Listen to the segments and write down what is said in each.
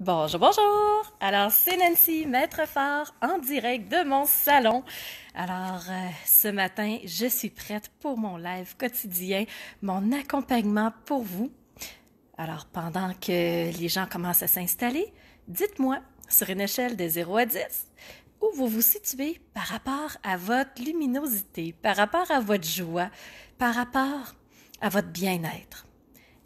Bonjour, bonjour! Alors, c'est Nancy, maître phare, en direct de mon salon. Alors, ce matin, je suis prête pour mon live quotidien, mon accompagnement pour vous. Alors, pendant que les gens commencent à s'installer, dites-moi, sur une échelle de 0 à 10, où vous vous situez par rapport à votre luminosité, par rapport à votre joie, par rapport à votre bien-être.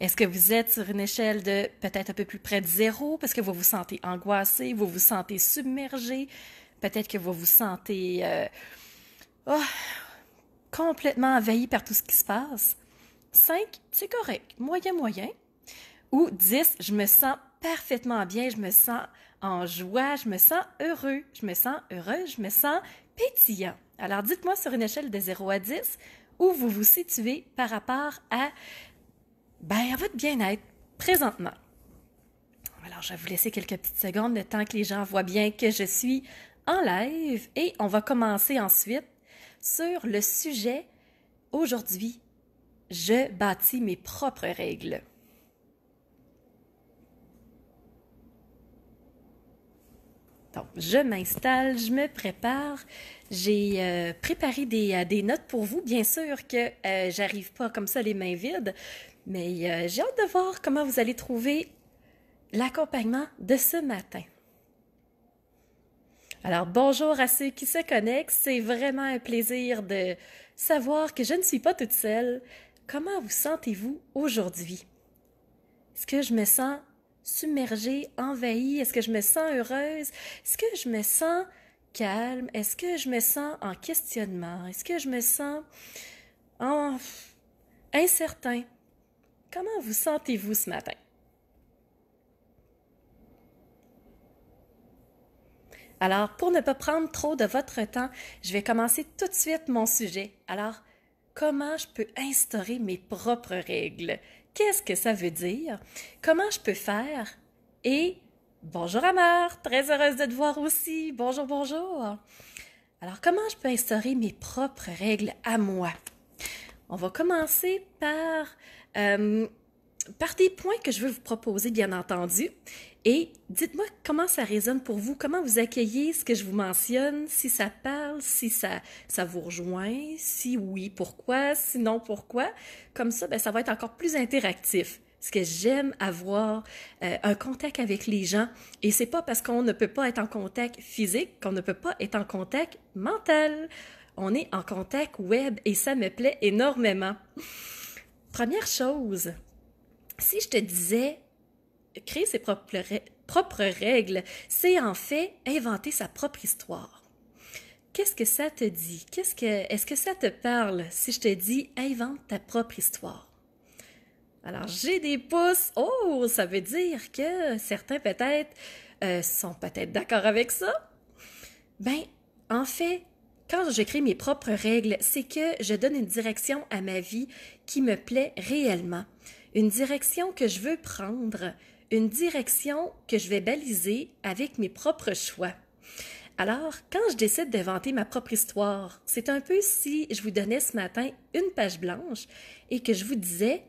Est-ce que vous êtes sur une échelle de peut-être un peu plus près de 0 parce que vous vous sentez angoissé, vous vous sentez submergé, peut-être que vous vous sentez oh, complètement envahi par tout ce qui se passe? 5, c'est correct, moyen, moyen. Ou 10, je me sens parfaitement bien, je me sens en joie, je me sens heureux, je me sens heureuse, je me sens pétillant. Alors dites-moi sur une échelle de 0 à 10 où vous vous situez par rapport à votre bien-être présentement. Alors, je vais vous laisser quelques petites secondes, le temps que les gens voient bien que je suis en live et on va commencer ensuite sur le sujet. Aujourd'hui, je bâtis mes propres règles. Donc, je m'installe, je me prépare. J'ai préparé des notes pour vous. Bien sûr que j'arrive pas comme ça les mains vides, mais j'ai hâte de voir comment vous allez trouver l'accompagnement de ce matin. Alors, bonjour à ceux qui se connectent. C'est vraiment un plaisir de savoir que je ne suis pas toute seule. Comment vous sentez-vous aujourd'hui? Est-ce que je me sens submergée, envahie? Est-ce que je me sens heureuse? Est-ce que je me sens calme? Est-ce que je me sens en questionnement? Est-ce que je me sens en incertain? Comment vous sentez-vous ce matin? Alors, pour ne pas prendre trop de votre temps, je vais commencer tout de suite mon sujet. Alors, comment je peux instaurer mes propres règles? Qu'est-ce que ça veut dire? Comment je peux faire? Et bonjour Amar, très heureuse de te voir aussi. Bonjour, bonjour. Alors, comment je peux instaurer mes propres règles à moi? On va commencer par des points que je veux vous proposer, bien entendu. Et dites-moi comment ça résonne pour vous, comment vous accueillez ce que je vous mentionne, si ça parle, si ça vous rejoint, si oui, pourquoi, sinon pourquoi. Comme ça, ça va être encore plus interactif. Parce que j'aime avoir un contact avec les gens. Et c'est pas parce qu'on ne peut pas être en contact physique qu'on ne peut pas être en contact mental. On est en contact web et ça me plaît énormément. Première chose, si je te disais créer ses propres règles, c'est en fait inventer sa propre histoire. Qu'est-ce que ça te dit? Est-ce que ça te parle si je te dis invente ta propre histoire? Alors, j'ai des pouces. Oh, ça veut dire que certains peut-être sont peut-être d'accord avec ça. Ben, en fait, quand je crée mes propres règles, c'est que je donne une direction à ma vie qui me plaît réellement. Une direction que je veux prendre, une direction que je vais baliser avec mes propres choix. Alors, quand je décide d'inventer ma propre histoire, c'est un peu si je vous donnais ce matin une page blanche et que je vous disais,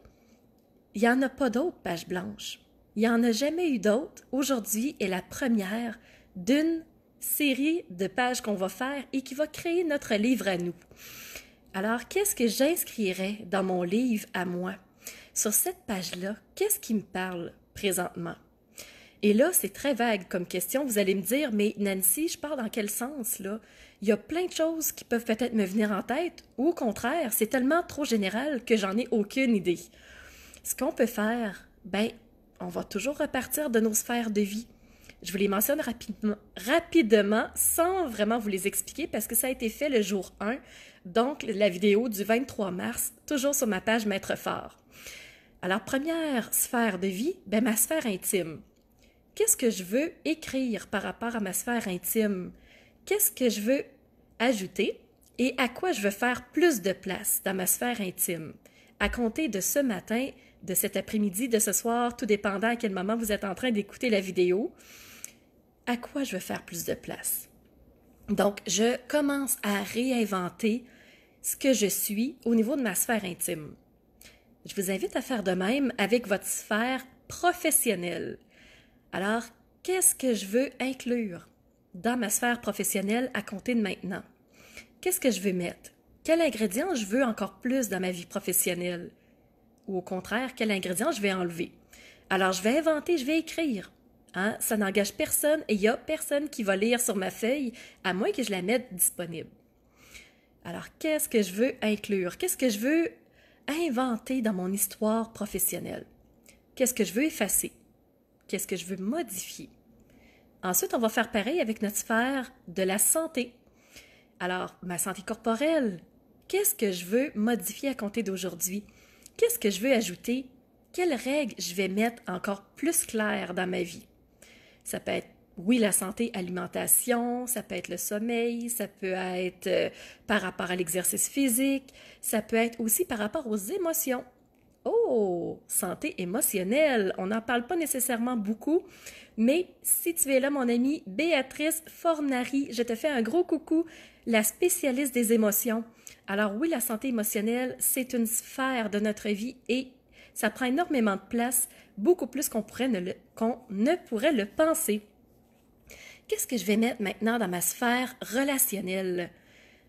il n'y en a pas d'autres pages blanches. Il n'y en a jamais eu d'autres. Aujourd'hui est la première d'une série de pages qu'on va faire et qui va créer notre livre à nous. Alors, qu'est-ce que j'inscrirais dans mon livre à moi? Sur cette page-là, qu'est-ce qui me parle présentement? Et là, c'est très vague comme question. Vous allez me dire, mais Nancy, je parle dans quel sens, là? Il y a plein de choses qui peuvent peut-être me venir en tête, ou au contraire, c'est tellement trop général que j'en ai aucune idée. Ce qu'on peut faire, on va toujours repartir de nos sphères de vie. Je vous les mentionne rapidement sans vraiment vous les expliquer parce que ça a été fait le jour 1, donc la vidéo du 23 mars, toujours sur ma page Maître Phare. Alors, première sphère de vie, ma sphère intime. Qu'est-ce que je veux écrire par rapport à ma sphère intime? Qu'est-ce que je veux ajouter et à quoi je veux faire plus de place dans ma sphère intime? À compter de ce matin, de cet après-midi, de ce soir, tout dépendant à quel moment vous êtes en train d'écouter la vidéo, à quoi je veux faire plus de place? Donc, je commence à réinventer ce que je suis au niveau de ma sphère intime. Je vous invite à faire de même avec votre sphère professionnelle. Alors, qu'est-ce que je veux inclure dans ma sphère professionnelle à compter de maintenant? Qu'est-ce que je veux mettre? Quel ingrédient je veux encore plus dans ma vie professionnelle? Ou au contraire, quel ingrédient je vais enlever? Alors, je vais inventer, je vais écrire. Hein? Ça n'engage personne et il n'y a personne qui va lire sur ma feuille, à moins que je la mette disponible. Alors, qu'est-ce que je veux inclure? Qu'est-ce que je veux inventer dans mon histoire professionnelle? Qu'est-ce que je veux effacer? Qu'est-ce que je veux modifier? Ensuite, on va faire pareil avec notre sphère de la santé. Alors, ma santé corporelle, qu'est-ce que je veux modifier à compter d'aujourd'hui? Qu'est-ce que je veux ajouter? Quelles règles je vais mettre encore plus claires dans ma vie? Ça peut être, oui, la santé, alimentation, ça peut être le sommeil, ça peut être par rapport à l'exercice physique, ça peut être aussi par rapport aux émotions. Oh, santé émotionnelle, on n'en parle pas nécessairement beaucoup, mais si tu es là, mon amie Béatrice Fornari, je te fais un gros coucou, la spécialiste des émotions. Alors oui, la santé émotionnelle, c'est une sphère de notre vie et ça prend énormément de place, beaucoup plus qu'on ne pourrait le penser. Qu'est-ce que je vais mettre maintenant dans ma sphère relationnelle?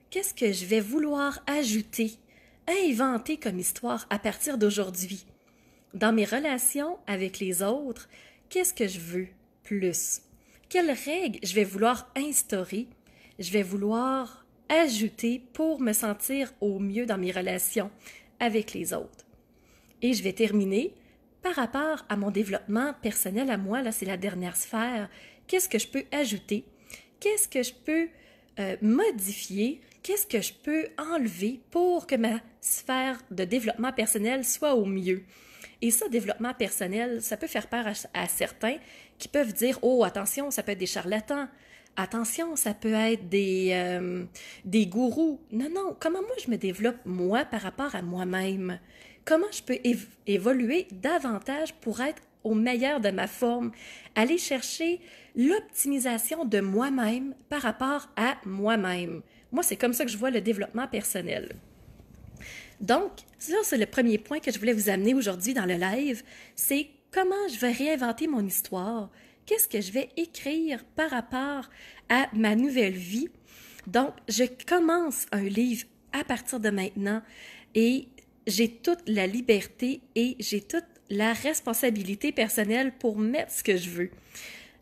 Qu'est-ce que je vais vouloir ajouter, inventer comme histoire à partir d'aujourd'hui? Dans mes relations avec les autres, qu'est-ce que je veux plus? Quelles règles je vais vouloir instaurer? Je vais vouloir ajouter pour me sentir au mieux dans mes relations avec les autres. Et je vais terminer par rapport à mon développement personnel à moi, là c'est la dernière sphère. Qu'est-ce que je peux ajouter? Qu'est-ce que je peux modifier? Qu'est-ce que je peux enlever pour que ma sphère de développement personnel soit au mieux? Et ça, développement personnel, ça peut faire peur à certains qui peuvent dire « Oh, attention, ça peut être des charlatans. Attention, ça peut être des gourous. » Non, non, comment moi je me développe moi par rapport à moi-même? Comment je peux évoluer davantage pour être au meilleur de ma forme? Aller chercher l'optimisation de moi-même par rapport à moi-même. Moi, c'est comme ça que je vois le développement personnel. Donc, ça, c'est le premier point que je voulais vous amener aujourd'hui dans le live, c'est comment je vais réinventer mon histoire. Qu'est-ce que je vais écrire par rapport à ma nouvelle vie? Donc, je commence un livre à partir de maintenant et j'ai toute la liberté et j'ai toute la responsabilité personnelle pour mettre ce que je veux.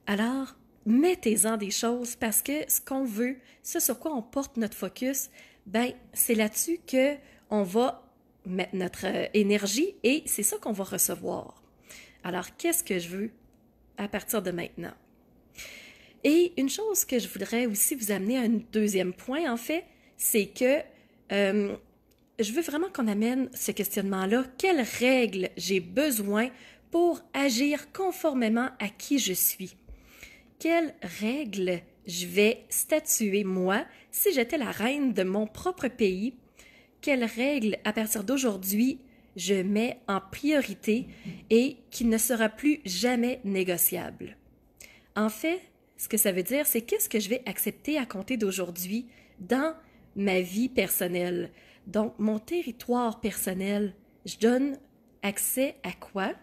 Alors, mettez-en des choses parce que ce qu'on veut, ce sur quoi on porte notre focus, ben c'est là-dessus que on va mettre notre énergie et c'est ça qu'on va recevoir. Alors, qu'est-ce que je veux à partir de maintenant? Et une chose que je voudrais aussi vous amener à un deuxième point, en fait, c'est que je veux vraiment qu'on amène ce questionnement-là. Quelles règles j'ai besoin pour agir conformément à qui je suis? Quelles règles je vais statuer, moi, si j'étais la reine de mon propre pays? Quelles règles, à partir d'aujourd'hui, je mets en priorité et qui ne sera plus jamais négociable? En fait, ce que ça veut dire, c'est qu'est-ce que je vais accepter à compter d'aujourd'hui dans ma vie personnelle. Donc, mon territoire personnel, je donne accès à quoi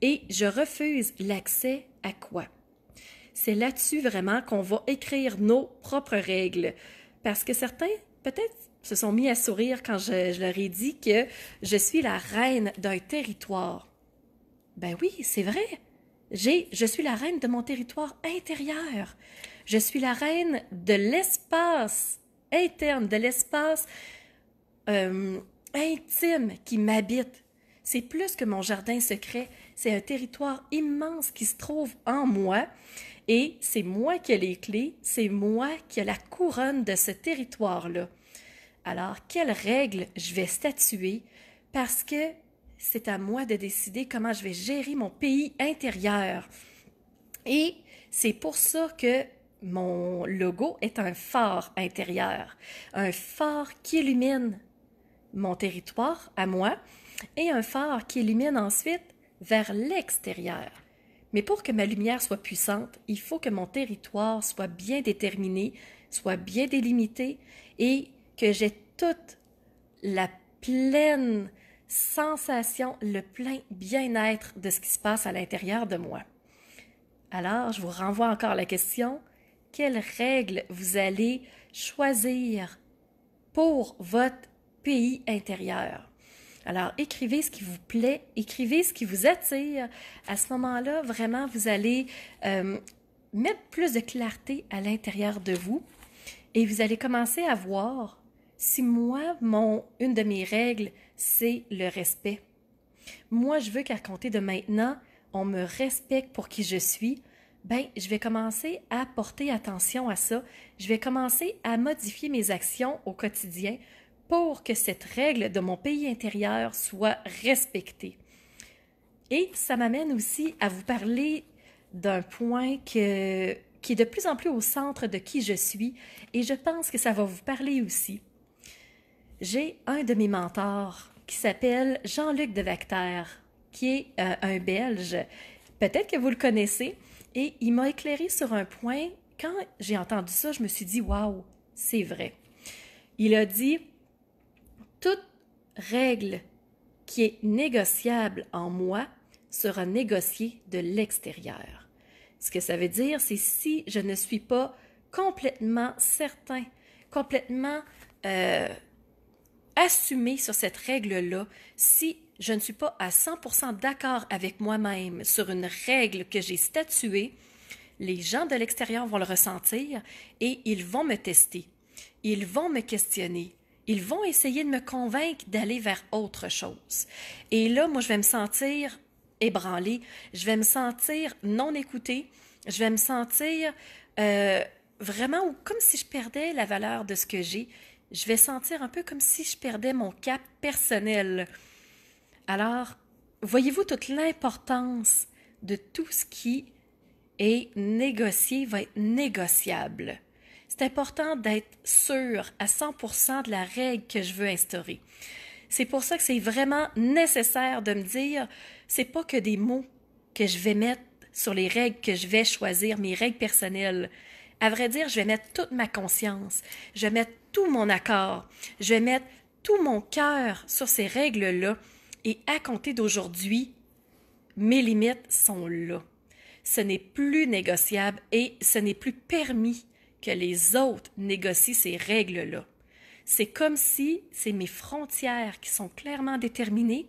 et je refuse l'accès à quoi? C'est là-dessus vraiment qu'on va écrire nos propres règles. Parce que certains, peut-être, se sont mis à sourire quand je leur ai dit que je suis la reine d'un territoire. Ben oui, c'est vrai. Je suis la reine de mon territoire intérieur. Je suis la reine de l'espace interne, de l'espace intime qui m'habite. C'est plus que mon jardin secret. C'est un territoire immense qui se trouve en moi et c'est moi qui ai les clés, c'est moi qui ai la couronne de ce territoire-là. Alors, quelles règles je vais statuer parce que c'est à moi de décider comment je vais gérer mon pays intérieur. Et c'est pour ça que mon logo est un phare intérieur, un phare qui illumine mon territoire à moi et un phare qui illumine ensuite vers l'extérieur. Mais pour que ma lumière soit puissante, il faut que mon territoire soit bien déterminé, soit bien délimité et que j'ai toute la pleine sensation, le plein bien-être de ce qui se passe à l'intérieur de moi. Alors, je vous renvoie encore à la question, quelles règles vous allez choisir pour votre pays intérieur? Alors, écrivez ce qui vous plaît, écrivez ce qui vous attire. À ce moment-là, vraiment, vous allez mettre plus de clarté à l'intérieur de vous et vous allez commencer à voir si moi, une de mes règles, c'est le respect. Moi, je veux qu'à compter de maintenant, on me respecte pour qui je suis. Ben, je vais commencer à porter attention à ça. Je vais commencer à modifier mes actions au quotidien pour que cette règle de mon pays intérieur soit respectée. Et ça m'amène aussi à vous parler d'un point qui est de plus en plus au centre de qui je suis et je pense que ça va vous parler aussi. J'ai un de mes mentors qui s'appelle Jean-Luc Devacter, qui est un Belge. Peut-être que vous le connaissez et il m'a éclairé sur un point. Quand j'ai entendu ça, je me suis dit « Waouh, c'est vrai ». Il a dit « Toute règle qui est négociable en moi sera négociée de l'extérieur. » Ce que ça veut dire, c'est si je ne suis pas complètement certain, complètement assumé sur cette règle-là, si je ne suis pas à 100% d'accord avec moi-même sur une règle que j'ai statuée, les gens de l'extérieur vont le ressentir et ils vont me tester. Ils vont me questionner. Ils vont essayer de me convaincre d'aller vers autre chose. Et là, moi, je vais me sentir ébranlée. Je vais me sentir non écoutée. Je vais me sentir vraiment comme si je perdais la valeur de ce que j'ai. Je vais sentir un peu comme si je perdais mon cap personnel. Alors, voyez-vous toute l'importance de tout ce qui est négocié va être négociable. C'est important d'être sûr à 100% de la règle que je veux instaurer. C'est pour ça que c'est vraiment nécessaire de me dire, c'est pas que des mots que je vais mettre sur les règles que je vais choisir, mes règles personnelles. À vrai dire, je vais mettre toute ma conscience, je vais mettre tout mon accord, je vais mettre tout mon cœur sur ces règles-là et à compter d'aujourd'hui, mes limites sont là. Ce n'est plus négociable et ce n'est plus permis que les autres négocient ces règles-là. C'est comme si c'est mes frontières qui sont clairement déterminées,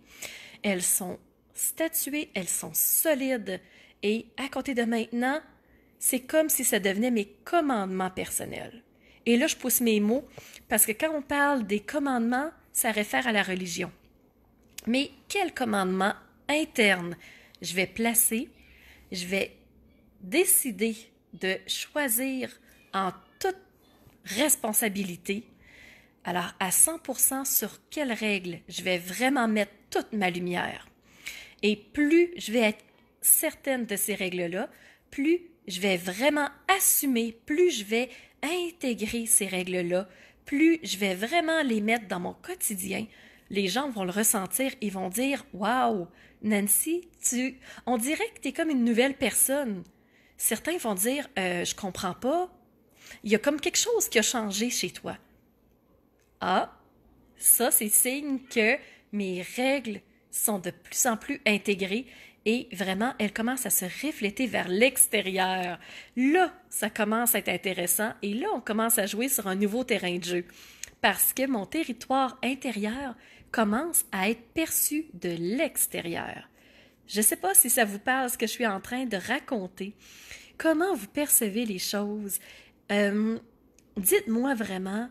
elles sont statuées, elles sont solides et à compter de maintenant, c'est comme si ça devenait mes commandements personnels. Et là, je pousse mes mots parce que quand on parle des commandements, ça réfère à la religion. Mais quel commandement interne je vais placer, je vais décider de choisir en toute responsabilité, alors à 100% sur quelles règles je vais vraiment mettre toute ma lumière. Et plus je vais être certaine de ces règles-là, plus je vais vraiment assumer, plus je vais intégrer ces règles-là, plus je vais vraiment les mettre dans mon quotidien, les gens vont le ressentir, ils vont dire « Wow, Nancy, on dirait que tu es comme une nouvelle personne. » Certains vont dire « Je comprends pas, il y a comme quelque chose qui a changé chez toi. » Ah, ça c'est signe que mes règles sont de plus en plus intégrées et vraiment, elles commencent à se refléter vers l'extérieur. Là, ça commence à être intéressant et là, on commence à jouer sur un nouveau terrain de jeu parce que mon territoire intérieur commence à être perçu de l'extérieur. Je ne sais pas si ça vous parle ce que je suis en train de raconter. Comment vous percevez les choses? Dites-moi vraiment,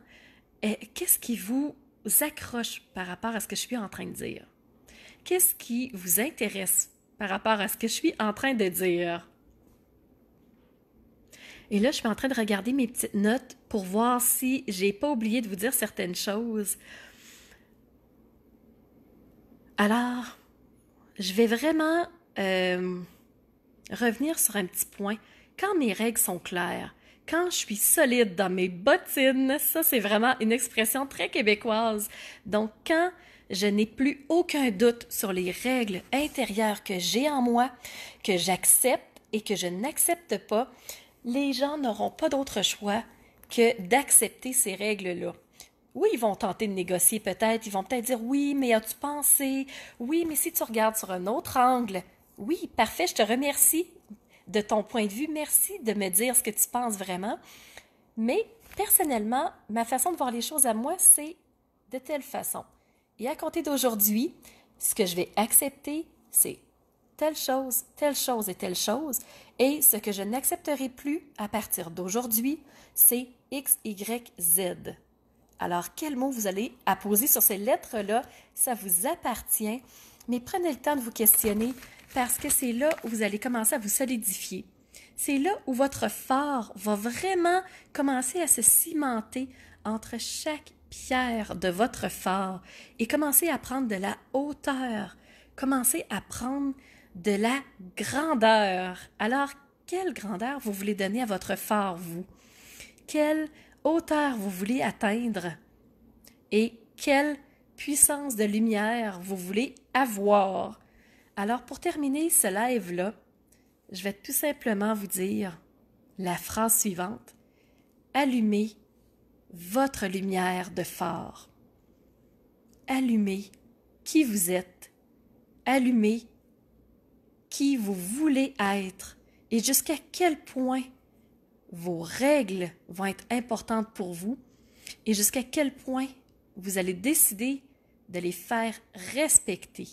qu'est-ce qui vous accroche par rapport à ce que je suis en train de dire? Qu'est-ce qui vous intéresse par rapport à ce que je suis en train de dire? Et là, je suis en train de regarder mes petites notes pour voir si j'ai pas oublié de vous dire certaines choses. Alors, je vais vraiment revenir sur un petit point. Quand mes règles sont claires, quand je suis solide dans mes bottines, ça c'est vraiment une expression très québécoise. Donc, quand je n'ai plus aucun doute sur les règles intérieures que j'ai en moi, que j'accepte et que je n'accepte pas, les gens n'auront pas d'autre choix que d'accepter ces règles-là. Oui, ils vont tenter de négocier peut-être, ils vont peut-être dire « Oui, mais as-tu pensé? Oui, mais si tu regardes sur un autre angle, oui, parfait, je te remercie. de ton point de vue. Merci de me dire ce que tu penses vraiment. Mais personnellement, ma façon de voir les choses à moi, c'est de telle façon. Et à compter d'aujourd'hui, ce que je vais accepter, c'est telle chose et telle chose. Et ce que je n'accepterai plus à partir d'aujourd'hui, c'est X, Y, Z. Alors, quel mot vous allez apposer sur ces lettres-là, ça vous appartient, mais prenez le temps de vous questionner parce que c'est là où vous allez commencer à vous solidifier. C'est là où votre phare va vraiment commencer à se cimenter entre chaque pierre de votre phare et commencer à prendre de la hauteur, commencer à prendre de la grandeur. Alors, quelle grandeur vous voulez donner à votre phare, vous? Quelle hauteur vous voulez atteindre? Et quelle puissance de lumière vous voulez avoir? Alors, pour terminer ce live-là, je vais tout simplement vous dire la phrase suivante. Allumez votre lumière de phare. Allumez qui vous êtes. Allumez qui vous voulez être et jusqu'à quel point vos règles vont être importantes pour vous et jusqu'à quel point vous allez décider de les faire respecter.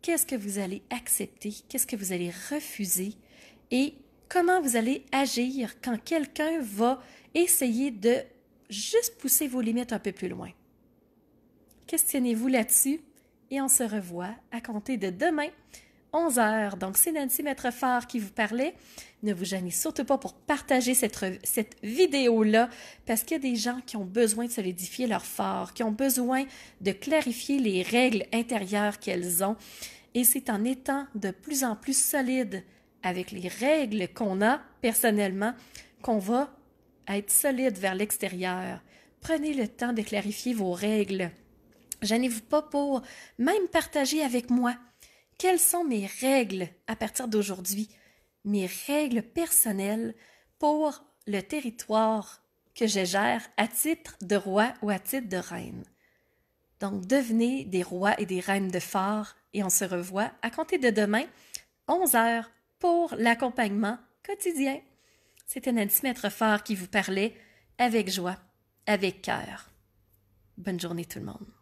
Qu'est-ce que vous allez accepter? Qu'est-ce que vous allez refuser? Et comment vous allez agir quand quelqu'un va essayer de juste pousser vos limites un peu plus loin? Questionnez-vous là-dessus et on se revoit à compter de demain, 11h. Donc, c'est Nancy Maîtrefort qui vous parlait. Ne vous gênez surtout pas pour partager cette vidéo-là parce qu'il y a des gens qui ont besoin de solidifier leur phare, qui ont besoin de clarifier les règles intérieures qu'elles ont. Et c'est en étant de plus en plus solide avec les règles qu'on a personnellement qu'on va être solide vers l'extérieur. Prenez le temps de clarifier vos règles. Gênez-vous pas pour même partager avec moi. Quelles sont mes règles à partir d'aujourd'hui? Mes règles personnelles pour le territoire que je gère à titre de roi ou à titre de reine. Donc, devenez des rois et des reines de phare et on se revoit à compter de demain, 11h, pour l'accompagnement quotidien. C'était Nancy Maîtrefort qui vous parlait avec joie, avec cœur. Bonne journée tout le monde.